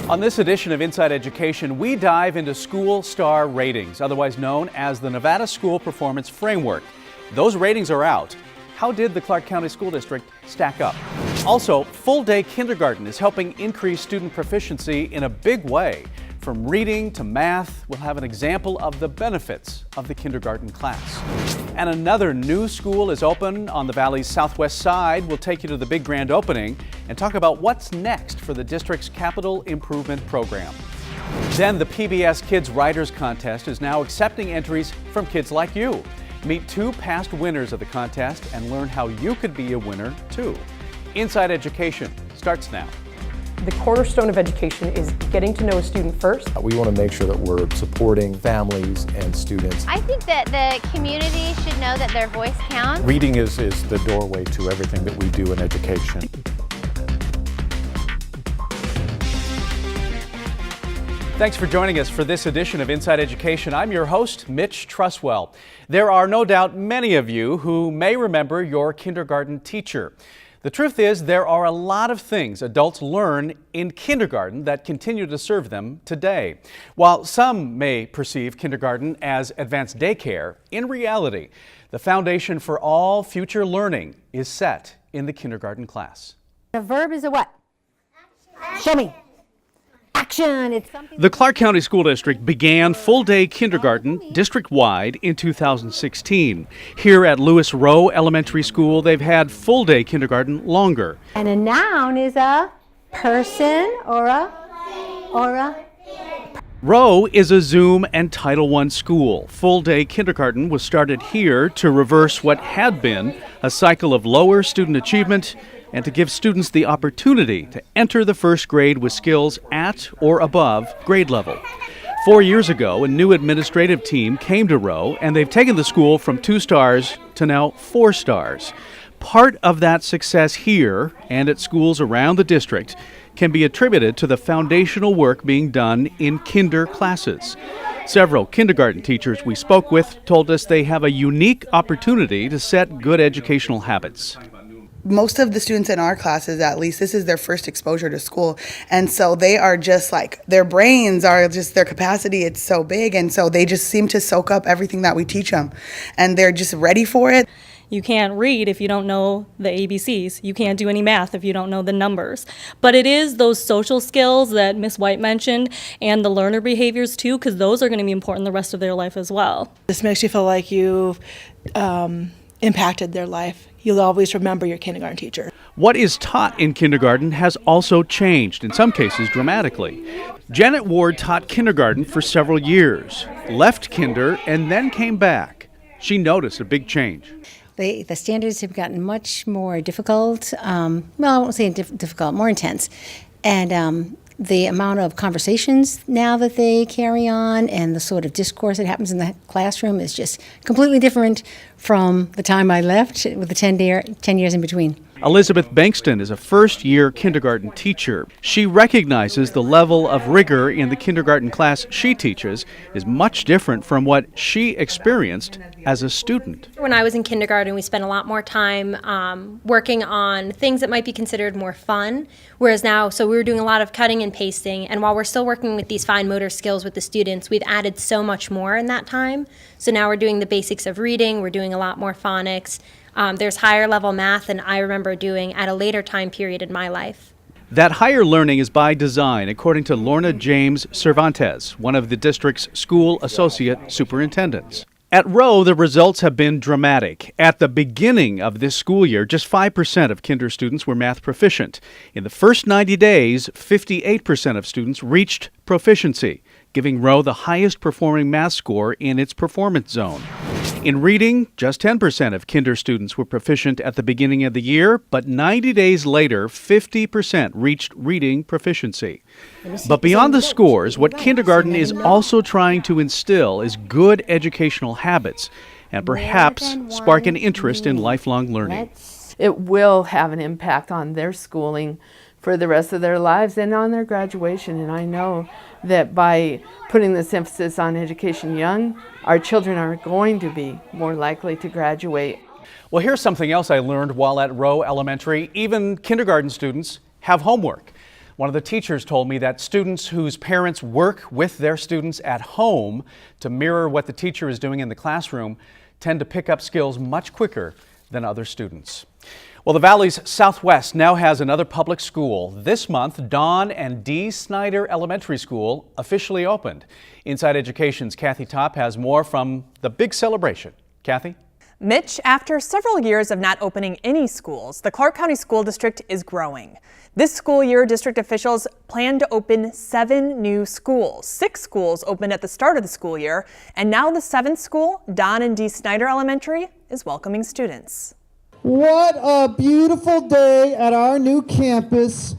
On this edition of Inside Education, we dive into school star ratings, otherwise known as the Nevada School Performance Framework. Those ratings are out. How did the Clark County School District stack up? Also, full-day kindergarten is helping increase student proficiency in a big way. From reading to math, we'll have an example of the benefits of the kindergarten class. And another new school is open on the Valley's southwest side. We'll take you to the big grand opening and talk about what's next for the district's capital improvement program. Then the PBS Kids Writers Contest is now accepting entries from kids like you. Meet two past winners of the contest and learn how you could be a winner too. Inside Education starts now. The cornerstone of education is getting to know a student first. We want to make sure that we're supporting families and students. I think that the community should know that their voice counts. Reading is the doorway to everything that we do in education. Thanks for joining us for this edition of Inside Education. I'm your host, Mitch Truswell. There are no doubt many of you who may remember your kindergarten teacher. The truth is, there are a lot of things adults learn in kindergarten that continue to serve them today. While some may perceive kindergarten as advanced daycare, in reality, the foundation for all future learning is set in the kindergarten class. The verb is a what? Action. Show me. Action. It's something. The Clark County School District began full-day kindergarten district-wide in 2016. Here at Lewis Rowe Elementary School, they've had full-day kindergarten longer. And a noun is a person or a Rowe is a Zoom and Title I school. Full-day kindergarten was started here to reverse what had been a cycle of lower student achievement and to give students the opportunity to enter the first grade with skills at or above grade level. 4 years ago, a new administrative team came to Rowe, and they've taken the school from 2 stars to now 4 stars. Part of that success here and at schools around the district can be attributed to the foundational work being done in kinder classes. Several kindergarten teachers we spoke with told us they have a unique opportunity to set good educational habits. Most of the students in our classes, at least, this is their first exposure to school. And so they are just like, their brains are just, their capacity, it's so big. And so they just seem to soak up everything that we teach them. And they're just ready for it. You can't read if you don't know the ABCs. You can't do any math if you don't know the numbers. But it is those social skills that Ms. White mentioned and the learner behaviors too, because those are going to be important the rest of their life as well. This makes you feel like you've impacted their life. You'll always remember your kindergarten teacher. What is taught in kindergarten has also changed, in some cases dramatically. Janet Ward taught kindergarten for several years, left kinder, and then came back. She noticed a big change. the standards have gotten much more difficult. Well, I won't say difficult, more intense. And the amount of conversations now that they carry on and the sort of discourse that happens in the classroom is just completely different from the time I left with the 10 years in between. Elizabeth Bankston is a first-year kindergarten teacher. She recognizes the level of rigor in the kindergarten class she teaches is much different from what she experienced as a student. When I was in kindergarten, we spent a lot more time working on things that might be considered more fun, whereas now, so we were doing a lot of cutting and pasting, and while we're still working with these fine motor skills with the students, we've added so much more in that time. So now we're doing the basics of reading, we're doing a lot more phonics. There's higher level math than I remember doing at a later time period in my life. That higher learning is by design, according to Lorna James Cervantes, one of the district's school associate superintendents. At Rowe, the results have been dramatic. At the beginning of this school year, just 5% of kinder students were math proficient. In the first 90 days, 58% of students reached proficiency, giving Rowe the highest performing math score in its performance zone. In reading, just 10% of kinder students were proficient at the beginning of the year, but 90 days later, 50% reached reading proficiency. But beyond the scores, what kindergarten is also trying to instill is good educational habits and perhaps spark an interest in lifelong learning. It will have an impact on their schooling for the rest of their lives and on their graduation. And I know that by putting this emphasis on education young, our children are going to be more likely to graduate. Well, here's something else I learned while at Rowe Elementary. Even kindergarten students have homework. One of the teachers told me that students whose parents work with their students at home to mirror what the teacher is doing in the classroom tend to pick up skills much quicker than other students. Well, the Valley's Southwest now has another public school. This month, Don and Dee Snyder Elementary School officially opened. Inside Education's Kathy Top has more from the big celebration. Kathy? Mitch, after several years of not opening any schools, the Clark County School District is growing. This school year, district officials plan to open 7 new schools. 6 schools opened at the start of the school year, and now the 7th school, Don and Dee Snyder Elementary, is welcoming students. What a beautiful day at our new campus.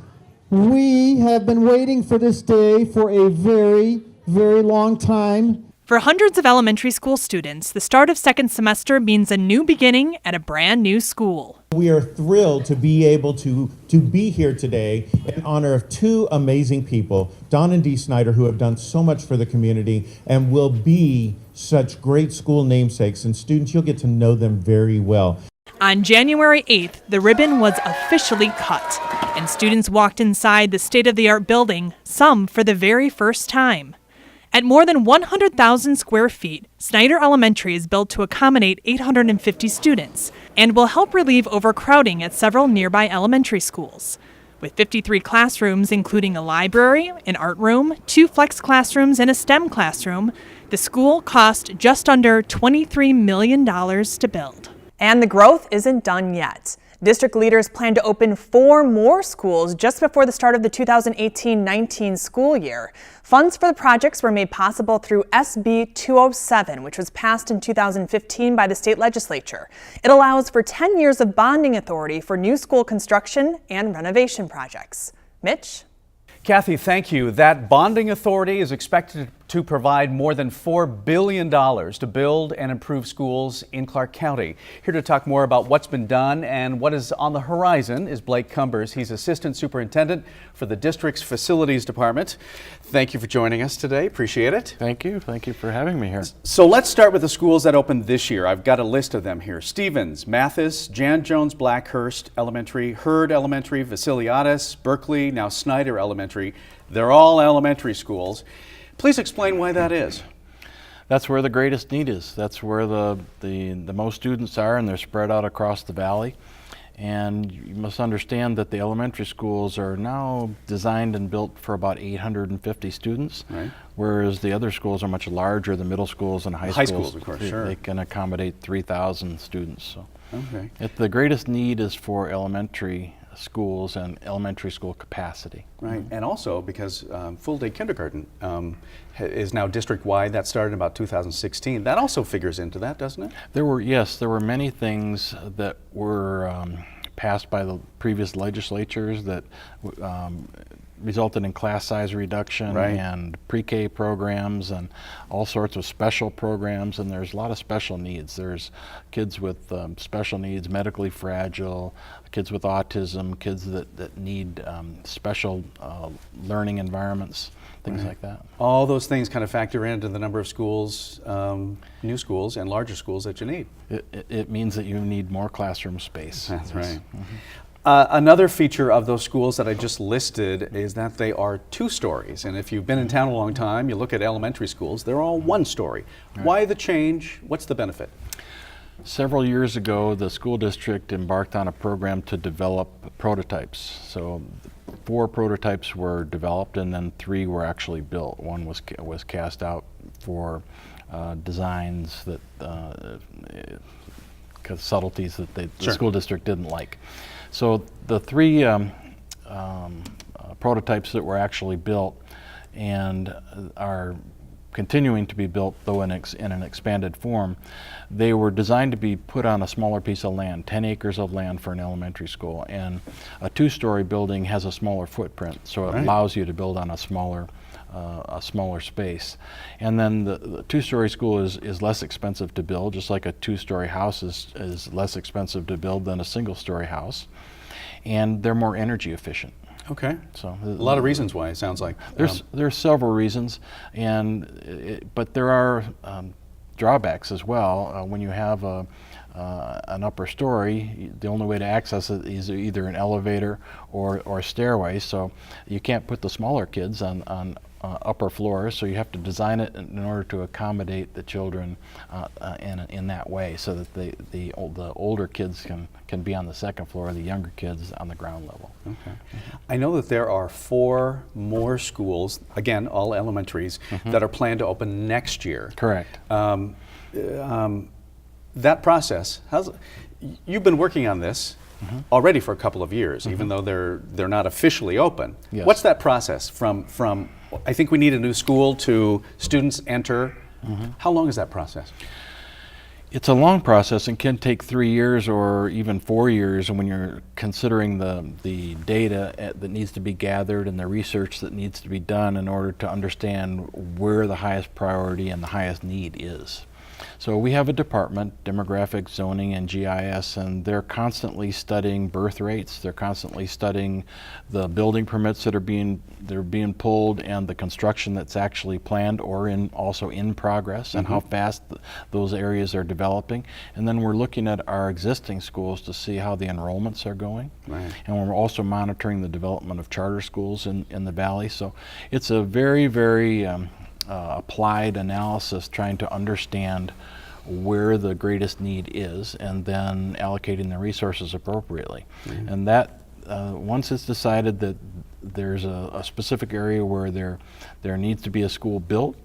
We have been waiting for this day for a very, very long time. For hundreds of elementary school students, the start of second semester means a new beginning at a brand new school. We are thrilled to be able to be here today in honor of 2 amazing people, Don and Dee Snyder, who have done so much for the community and will be such great school namesakes. And students, you'll get to know them very well. On January 8th, the ribbon was officially cut, and students walked inside the state-of-the-art building, some for the very first time. At more than 100,000 square feet, Snyder Elementary is built to accommodate 850 students and will help relieve overcrowding at several nearby elementary schools. With 53 classrooms, including a library, an art room, 2 flex classrooms, and a STEM classroom, the school cost just under $23 million to build. And the growth isn't done yet. District leaders plan to open 4 more schools just before the start of the 2018-19 school year. Funds for the projects were made possible through SB 207, which was passed in 2015 by the state legislature. It allows for 10 years of bonding authority for new school construction and renovation projects. Mitch? Kathy, thank you. That bonding authority is expected to provide more than $4 billion to build and improve schools in Clark County. Here to talk more about what's been done and what is on the horizon is Blake Cumbers. He's Assistant Superintendent for the district's Facilities Department. Thank you for joining us today. Appreciate it. Thank you. Thank you for having me here. So let's start with the schools that opened this year. I've got a list of them here. Stevens, Mathis, Jan Jones Blackhurst Elementary, Hurd Elementary, Vasiliadis, Berkeley, now Snyder Elementary. They're all elementary schools. Please explain why that is. That's where the greatest need is. That's where the most students are, and they're spread out across the valley. And you must understand that the elementary schools are now designed and built for about 850 students, right, whereas the other schools are much larger. The middle schools and high schools, of course, sure. They can accommodate 3,000 students. So, okay. The greatest need is for elementary schools and elementary school capacity. Right, and also because full-day kindergarten is now district-wide. That started in about 2016. That also figures into that, doesn't it? There were many things that were passed by the previous legislatures that resulted in class size reduction, right, and pre-K programs and all sorts of special programs, and there's a lot of special needs. There's kids with special needs, medically fragile, kids with autism, kids that need special learning environments, things like that. All those things kind of factor into the number of schools, new schools and larger schools that you need. It means that you need more classroom space. That's right. Mm-hmm. Another feature of those schools that I just listed is that they are 2 stories. And if you've been in town a long time, you look at elementary schools, they're all 1 story. Right. Why the change? What's the benefit? Several years ago, the school district embarked on a program to develop prototypes. So 4 prototypes were developed, and then 3 were actually built. 1 was cast out for designs that subtleties that the school district didn't like. So the 3 prototypes that were actually built and are continuing to be built, though in an expanded form, they were designed to be put on a smaller piece of land, 10 acres of land for an elementary school. And a 2-story building has a smaller footprint, so it allows you to build on a smaller space. And then the 2-story school is less expensive to build, just like a 2-story house is less expensive to build than a single-story house. And they're more energy efficient. Okay. So a lot of reasons why, it sounds like. There's several reasons, but there are drawbacks as well. When you have a an upper story, the only way to access it is either an elevator or stairway. So you can't put the smaller kids on upper floors, so you have to design it in order to accommodate the children in that way, so that the older kids can be on the second floor, the younger kids on the ground level. Okay. I know that there are 4 more schools, again, all elementaries, that are planned to open next year. Correct. That process, you've been working on this already for a couple of years, even though they're not officially open. Yes. What's that process from I think we need a new school to students enter? How long is that process? It's a long process and can take 3 years or even 4 years, and when you're considering the data that needs to be gathered and the research that needs to be done in order to understand where the highest priority and the highest need is. So we have a department, demographics, zoning, and GIS, and they're constantly studying birth rates. They're constantly studying the building permits that are being pulled and the construction that's actually planned or also in progress, and how fast those areas are developing. And then we're looking at our existing schools to see how the enrollments are going. Right. And we're also monitoring the development of charter schools in the valley. So it's a very, very applied analysis, trying to understand where the greatest need is and then allocating the resources appropriately. And that once it's decided that there's a specific area where there needs to be a school built,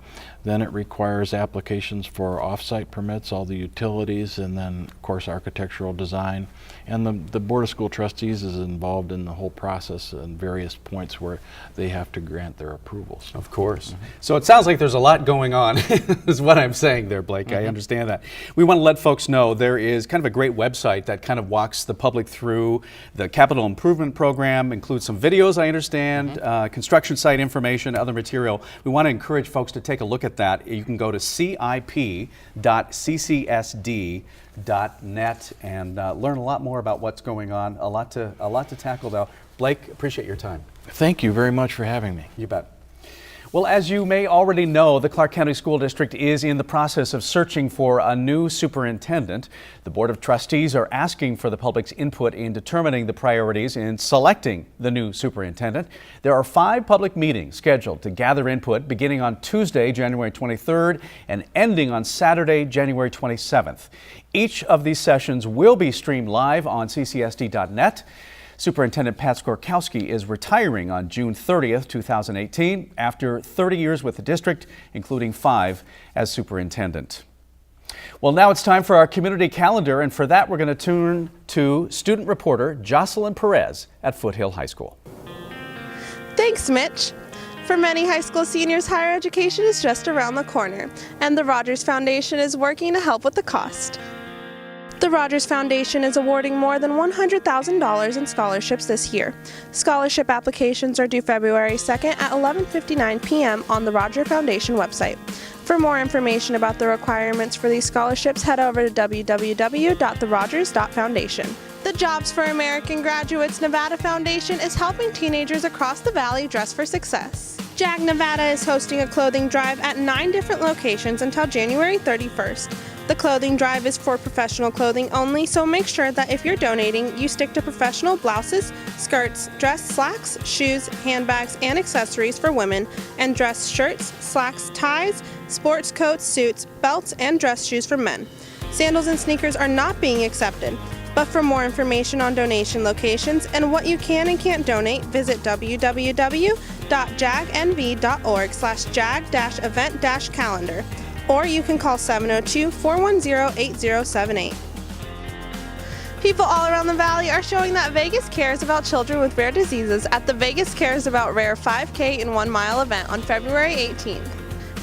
then it requires applications for off-site permits, all the utilities, and then of course architectural design. And the Board of School Trustees is involved in the whole process and various points where they have to grant their approvals. Of course. So it sounds like there's a lot going on, is what I'm saying there, Blake. I understand that. We want to let folks know there is kind of a great website that kind of walks the public through the capital improvement program, includes some videos, I understand, construction site information, other material. We want to encourage folks to take a look at that. You can go to cip.ccsd.net and learn a lot more about what's going on. A lot to tackle, though. Blake, appreciate your time. Thank you very much for having me. You bet. Well, as you may already know, the Clark County School District is in the process of searching for a new superintendent. The Board of Trustees are asking for the public's input in determining the priorities in selecting the new superintendent. There are 5 public meetings scheduled to gather input beginning on Tuesday, January 23rd, and ending on Saturday, January 27th. Each of these sessions will be streamed live on ccsd.net. Superintendent Pat Skorkowski is retiring on June 30th, 2018, after 30 years with the district, including 5 as superintendent. Well, now it's time for our community calendar, and for that we're going to turn to student reporter Jocelyn Perez at Foothill High School. Thanks, Mitch. For many high school seniors, higher education is just around the corner, and the Rogers Foundation is working to help with the cost. The Rogers Foundation is awarding more than $100,000 in scholarships this year. Scholarship applications are due February 2nd at 11:59 p.m. on the Rogers Foundation website. For more information about the requirements for these scholarships, head over to www.therogers.foundation. The Jobs for American Graduates Nevada Foundation is helping teenagers across the valley dress for success. JAG Nevada is hosting a clothing drive at 9 different locations until January 31st. The clothing drive is for professional clothing only, so make sure that if you're donating, you stick to professional blouses, skirts, dress slacks, shoes, handbags, and accessories for women, and dress shirts, slacks, ties, sports coats, suits, belts, and dress shoes for men. Sandals and sneakers are not being accepted. But for more information on donation locations and what you can and can't donate, visit www.jagnv.org/jag-event-calendar. Or you can call 702-410-8078. People all around the valley are showing that Vegas cares about children with rare diseases at the Vegas Cares About Rare 5K in 1 Mile event on February 18th.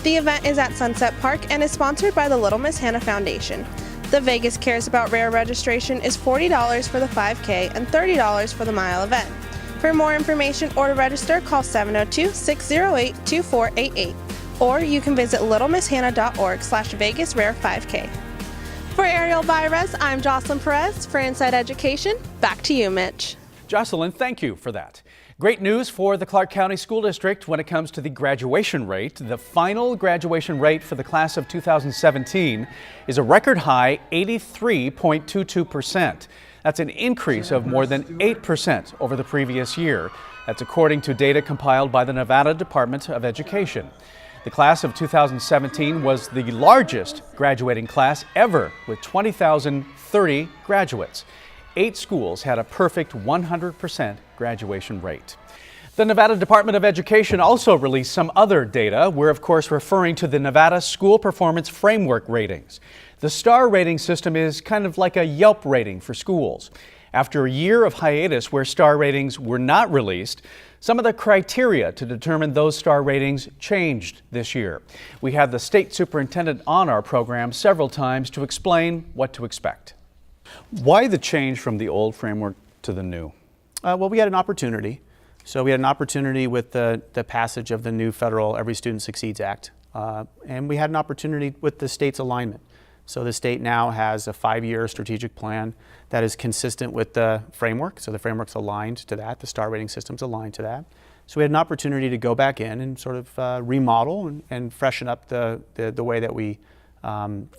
The event is at Sunset Park and is sponsored by the Little Miss Hannah Foundation. The Vegas Cares About Rare registration is $40 for the 5K and $30 for the mile event. For more information or to register, call 702-608-2488. Or you can visit littlemisshanna.org/VegasRare5K. For Ariel Virez, I'm Jocelyn Perez for Inside Education. Back to you, Mitch. Jocelyn, thank you for that. Great news for the Clark County School District when it comes to the graduation rate. The final graduation rate for the class of 2017 is a record high 83.22%. That's an increase of more than 8% over the previous year. That's according to data compiled by the Nevada Department of Education. The class of 2017 was the largest graduating class ever with 20,030 graduates. 8 schools had a perfect 100% graduation rate. The Nevada Department of Education also released some other data. We're of course referring to the Nevada School Performance Framework ratings. The STAR rating system is kind of like a Yelp rating for schools. After a year of hiatus where STAR ratings were not released, some of the criteria to determine those STAR ratings changed this year. We had the state superintendent on our program several times to explain what to expect. Why the change from the old framework to the new? Well, we had an opportunity. So we had an opportunity with the passage of the new federal Every Student Succeeds Act. And we had an opportunity with the state's alignment. So the state now has a 5-year strategic plan that is consistent with the framework. So the framework's aligned to that. The STAR rating system's aligned to that. So we had an opportunity to go back in and sort of remodel and freshen up the way that we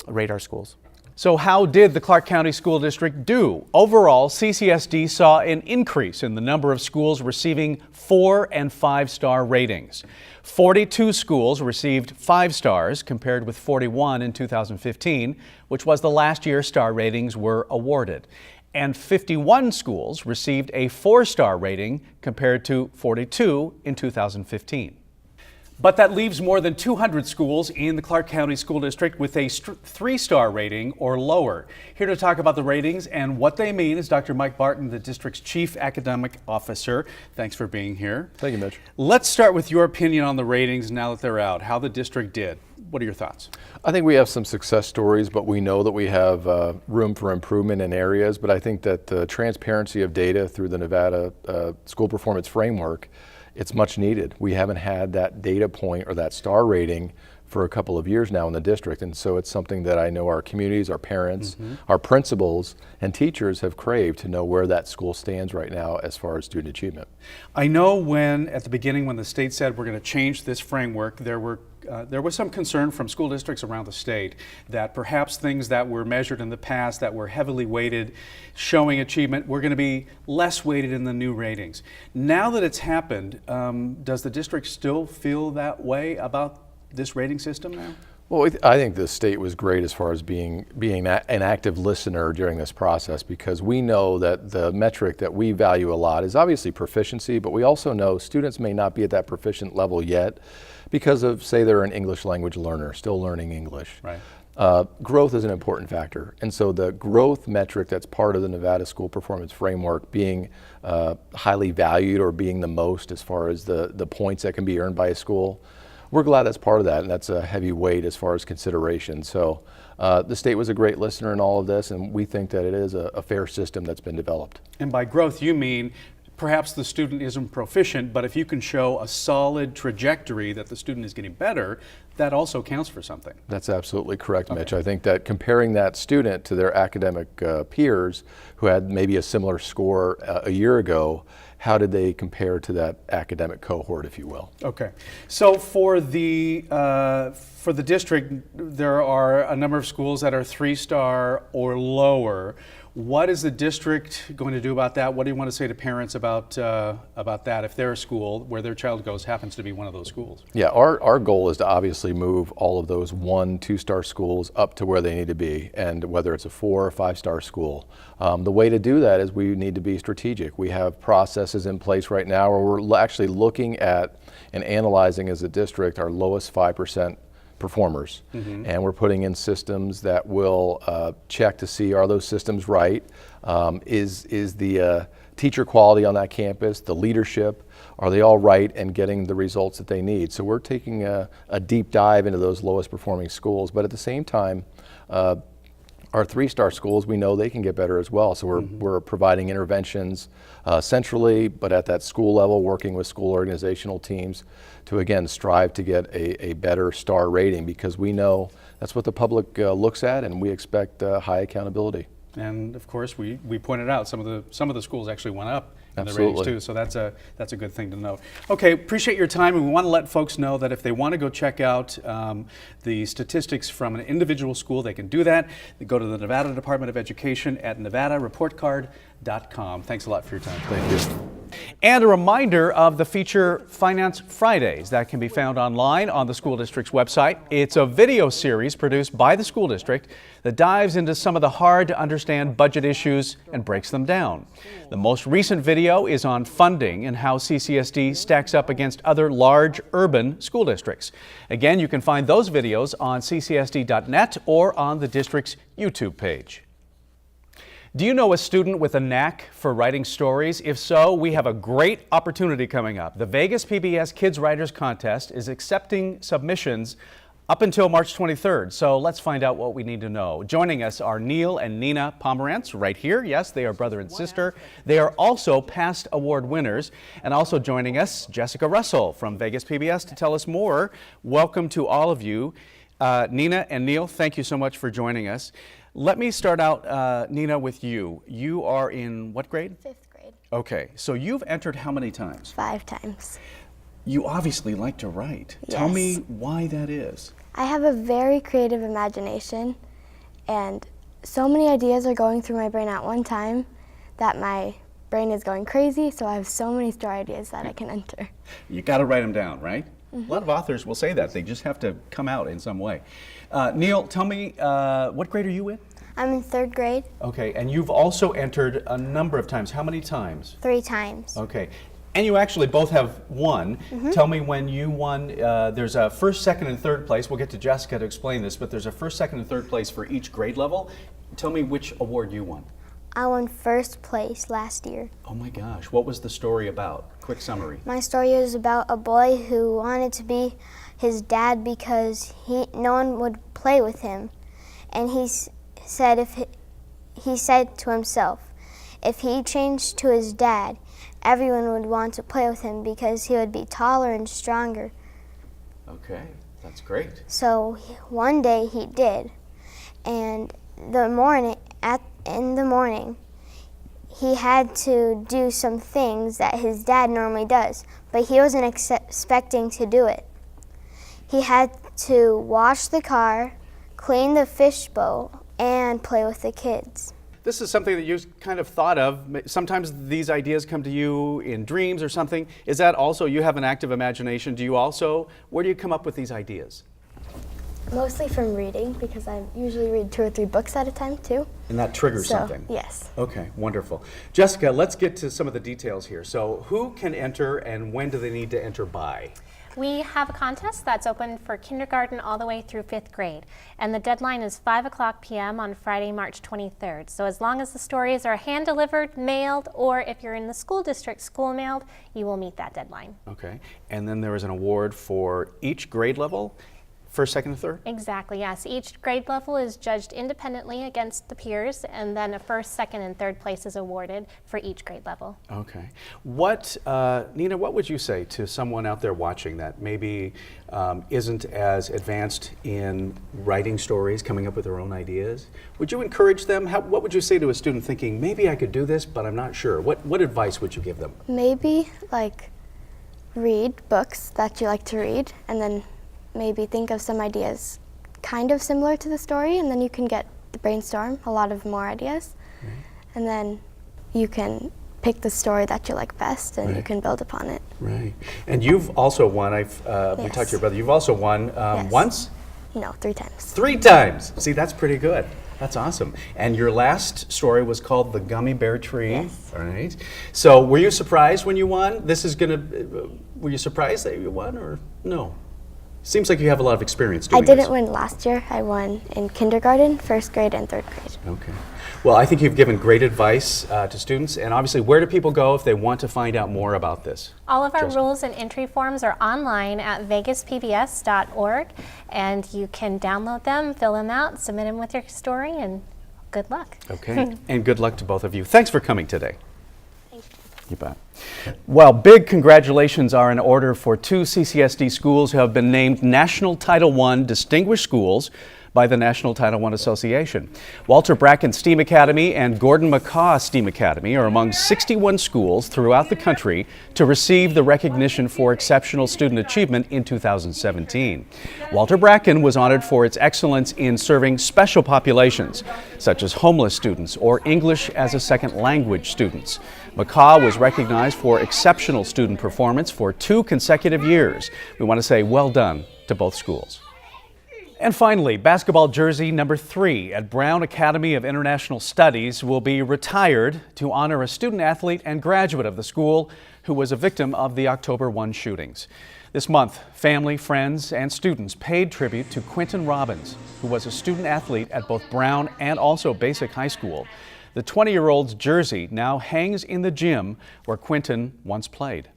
rate our schools. So how did the Clark County School District do? Overall, CCSD saw an increase in the number of schools receiving 4- and 5-star ratings. 42 schools received 5 stars compared with 41 in 2015, which was the last year star ratings were awarded. And 51 schools received a 4-star rating compared to 42 in 2015. But that leaves more than 200 schools in the Clark County School District with a 3-star rating or lower. Here to talk about the ratings and what they mean is Dr. Mike Barton, the district's Chief Academic Officer. Thanks for being here. Thank you, Mitch. Let's start with your opinion on the ratings now that they're out, how the district did. What are your thoughts? I think we have some success stories, but we know that we have room for improvement in areas. But I think that the transparency of data through the Nevada School Performance Framework, it's much needed. We haven't had that data point or that star rating for a couple of years now in the district, and so it's something that I know our communities, our parents, our principals, and teachers have craved to know where that school stands right now as far as student achievement. I know when, at the beginning, when the state said we're going to change this framework, there was some concern from school districts around the state that perhaps things that were measured in the past that were heavily weighted, showing achievement, were going to be less weighted in the new ratings. Now that it's happened, does the district still feel that way about this rating system now? Well, I think the state was great as far as being an active listener during this process, because we know that the metric that we value a lot is obviously proficiency, but we also know students may not be at that proficient level yet because of, say, they're an English language learner, still learning English. Right. Growth is an important factor, and so the growth metric that's part of the Nevada School Performance Framework being highly valued or being the most as far as the points that can be earned by a school, we're glad that's part of that, and that's a heavy weight as far as consideration. So the state was a great listener in all of this, and we think that it is a fair system that's been developed. And by growth, you mean perhaps the student isn't proficient, but if you can show a solid trajectory that the student is getting better, that also counts for something. That's absolutely correct, Mitch. I think that comparing that student to their academic peers who had maybe a similar score a year ago, how did they compare to that academic cohort, if you will? Okay. So for the district, there are a number of schools that are 3-star or lower. What is the district going to do about that? What do you want to say to parents about that if their school, where their child goes, happens to be one of those schools? Yeah, our goal is to obviously move all of those 1-, 2-star schools up to where they need to be, and whether it's a 4- or 5-star school. The way to do that is we need to be strategic. We have processes in place right now where we're actually looking at and analyzing as a district our lowest 5% performers, and we're putting in systems that will check to see, are those systems right? Is the teacher quality on that campus, the leadership, are they all right and getting the results that they need? So we're taking a deep dive into those lowest performing schools, but at the same time, our 3-star schools, we know they can get better as well. So we're providing interventions centrally, but at that school level, working with school organizational teams to, again, strive to get a better star rating, because we know that's what the public looks at, and we expect high accountability. And of course, we pointed out some of the schools actually went up in the ratings Absolutely. too. So that's a good thing to know. Okay, appreciate your time, and we want to let folks know that if they want to go check out the statistics from an individual school, they can do that. They go to the Nevada Department of Education at nevadareportcard.com. Thanks a lot for your time. Thank you. And a reminder of the feature Finance Fridays that can be found online on the school district's website. It's a video series produced by the school district that dives into some of the hard to understand budget issues and breaks them down. The most recent video is on funding and how CCSD stacks up against other large urban school districts. Again, you can find those videos on ccsd.net or on the district's YouTube page. Do you know a student with a knack for writing stories? If so, we have a great opportunity coming up. The Vegas PBS Kids Writers Contest is accepting submissions up until March 23rd. So let's find out what we need to know. Joining us are Neil and Nina Pomerantz right here. Yes, they are brother and sister. They are also past award winners. And also joining us, Jessica Russell from Vegas PBS to tell us more. Welcome to all of you. Nina and Neil, thank you so much for joining us. Let me start out, Nina, with you. You are in what grade? 5th grade. Okay, so you've entered how many times? 5 times. You obviously like to write. Yes. Tell me why that is. I have a very creative imagination, and so many ideas are going through my brain at one time that my brain is going crazy, so I have so many story ideas that I can enter. You got to write them down, right? A lot of authors will say that. They just have to come out in some way. Neil, tell me, what grade are you in? I'm in 3rd grade. Okay, and you've also entered a number of times. How many times? 3 times. Okay, and you actually both have won. Tell me when you won. There's a 1st, 2nd, and 3rd place. We'll get to Jessica to explain this, but there's a 1st, 2nd, and 3rd place for each grade level. Tell me which award you won. I won 1st place last year. Oh my gosh, what was the story about? Quick summary. My story is about a boy who wanted to be his dad because no one would play with him. And he said to himself, if he changed to his dad, everyone would want to play with him because he would be taller and stronger. Okay, that's great. So one day he did, and in the morning, he had to do some things that his dad normally does, but he wasn't expecting to do it. He had to wash the car, clean the fishbowl, and play with the kids. This is something that you kind of thought of. Sometimes these ideas come to you in dreams or something. Is that also, you have an active imagination. Do you also, where do you come up with these ideas? Mostly from reading, because I usually read 2 or 3 books at a time too. And that triggers something? Yes. Okay, wonderful. Jessica, let's get to some of the details here. So who can enter and when do they need to enter by? We have a contest that's open for kindergarten all the way through 5th grade, and the deadline is 5:00 p.m. on Friday, March 23rd. So as long as the stories are hand-delivered, mailed, or if you're in the school district, school-mailed, you will meet that deadline. Okay, and then there is an award for each grade level? 1st, 2nd, and 3rd? Exactly, yes. Each grade level is judged independently against the peers, and then a 1st, 2nd, and 3rd place is awarded for each grade level. Okay. What, Nina, what would you say to someone out there watching that maybe isn't as advanced in writing stories, coming up with their own ideas? Would you encourage them? What would you say to a student thinking, maybe I could do this, but I'm not sure? What advice would you give them? Maybe, read books that you like to read, and then maybe think of some ideas kind of similar to the story, and then you can brainstorm a lot of more ideas. And then you can pick the story that you like best, and you can build upon it. Right. And you've also won, we talked to your brother, you've also won once? No, 3 times. 3 times! See, that's pretty good. That's awesome. And your last story was called The Gummy Bear Tree. Yes. All right. So were you surprised when you won? Were you surprised that you won, or no? Seems like you have a lot of experience doing this. I didn't win last year. I won in kindergarten, 1st grade, and 3rd grade. Okay. Well, I think you've given great advice to students. And obviously, where do people go if they want to find out more about this? All of our rules and entry forms are online at vegaspbs.org, and you can download them, fill them out, submit them with your story, and good luck. Okay. And good luck to both of you. Thanks for coming today. You bet. Well, big congratulations are in order for 2 CCSD schools who have been named National Title I Distinguished Schools by the National Title I Association. Walter Bracken STEAM Academy and Gordon McCaw STEAM Academy are among 61 schools throughout the country to receive the recognition for exceptional student achievement in 2017. Walter Bracken was honored for its excellence in serving special populations, such as homeless students or English as a second language students. McCaw was recognized for exceptional student performance for 2 consecutive years. We want to say well done to both schools. And finally, basketball jersey number 3 at Brown Academy of International Studies will be retired to honor a student athlete and graduate of the school who was a victim of the October 1 shootings. This month, family, friends, and students paid tribute to Quentin Robbins, who was a student athlete at both Brown and also Basic High School. The 20-year-old's jersey now hangs in the gym where Quentin once played.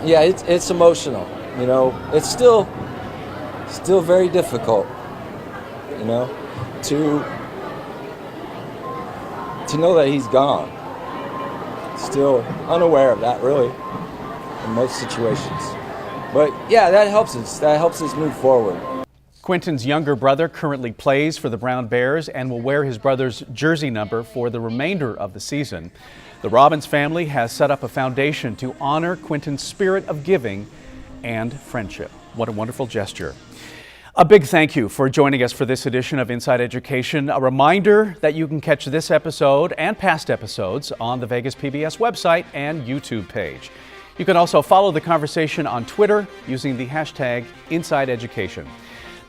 Yeah, it's emotional. You know, it's still very difficult. You know, to know that he's gone. Still unaware of that, really, in most situations. But yeah, that helps us. That helps us move forward. Quentin's younger brother currently plays for the Brown Bears and will wear his brother's jersey number for the remainder of the season. The Robbins family has set up a foundation to honor Quentin's spirit of giving and friendship. What a wonderful gesture. A big thank you for joining us for this edition of Inside Education. A reminder that you can catch this episode and past episodes on the Vegas PBS website and YouTube page. You can also follow the conversation on Twitter using the hashtag InsideEducation.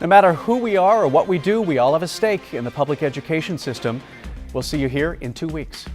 No matter who we are or what we do, we all have a stake in the public education system. We'll see you here in 2 weeks.